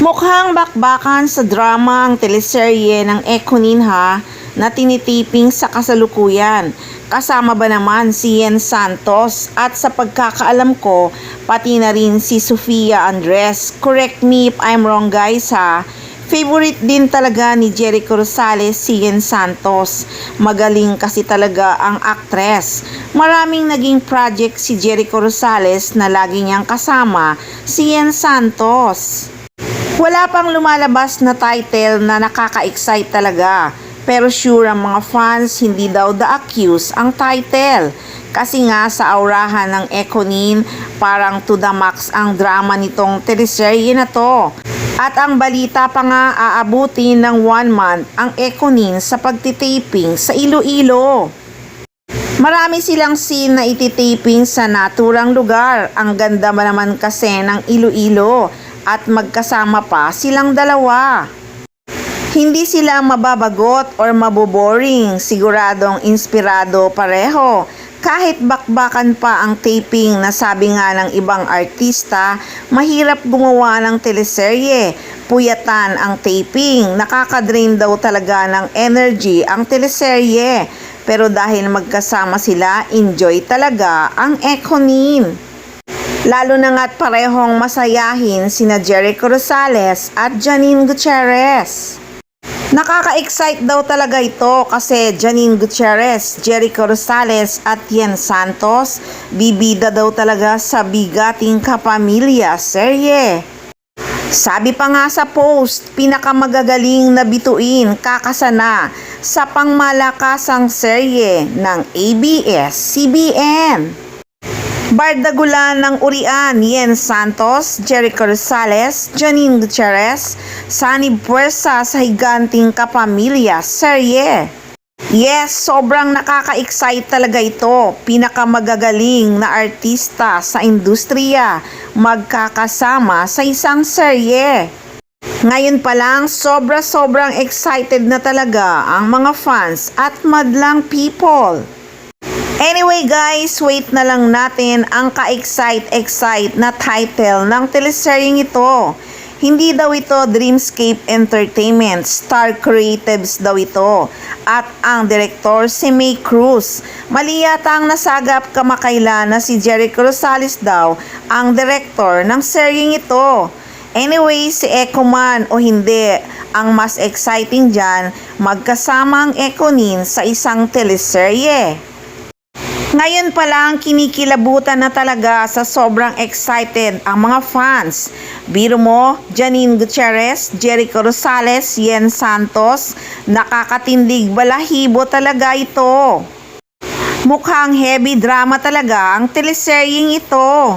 Mukhang bakbakan sa drama ang teleserye ng Eco Ninja na tinitiping sa kasalukuyan. Kasama ba naman si Yen Santos at sa pagkakaalam ko, pati na rin si Sofia Andres. Correct me if I'm wrong guys ha. Favorite din talaga ni Jericho Rosales si Yen Santos. Magaling kasi talaga ang actress. Maraming naging project si Jericho Rosales na lagi niyang kasama si Yen Santos. Wala pang lumalabas na title na nakaka-excite talaga. Pero sure ang mga fans hindi daw The Accused ang title. Kasi nga sa aurahan ng Econin, parang to the max ang drama nitong teleserye na to. At ang balita pa nga aabutin ng 1 month ang Econin sa pagtitaping sa Iloilo. Marami silang scene na ititaping sa naturang lugar. Ang ganda ba naman kasi ng Iloilo at magkasama pa silang dalawa. Hindi sila mababagot or maboboring, siguradong inspirado pareho. Kahit bakbakan pa ang taping na sabi nga ng ibang artista, mahirap gumawa ng teleserye. Puyatan ang taping, nakakadrain daw talaga ng energy ang teleserye. Pero dahil magkasama sila, enjoy talaga ang Econin. Lalo na nga't parehong masayahin sina Jericho Rosales at Janine Gutierrez. Nakaka-excite daw talaga ito kasi Janine Gutierrez, Jericho Rosales at Yen Santos bibida daw talaga sa bigating kapamilya serye. Sabi pa nga sa post, pinakamagagaling na bituin kakasana sa pangmalakasang serye ng ABS-CBN. Bardagulan ng urian, Yen Santos, Jericho Rosales, Janine Gutierrez, sanib puwersa sa higanting kapamilya serye. Yes, sobrang nakaka-excite talaga ito. Pinakamagagaling na artista sa industriya magkakasama sa isang serye. Ngayon pa lang, sobrang excited na talaga ang mga fans at madlang people. Anyway guys, wait na lang natin ang ka-excite na title ng teleseryeng ito. Hindi daw ito Dreamscape Entertainment, Star Creatives daw ito. At ang direktor si May Cruz. Mali yata ang nasagap kamakailan na si Jericho Rosales daw ang direktor ng seryeng ito. Anyway, si Eco man o hindi, ang mas exciting dyan, magkasama ang Econin sa isang teleserye. Ngayon pa lang kinikilabutan na talaga sa sobrang excited ang mga fans. Biro mo, Janine Gutierrez, Jericho Rosales, Yen Santos, nakakatindig balahibo talaga ito. Mukhang heavy drama talaga ang teleseryeng ito.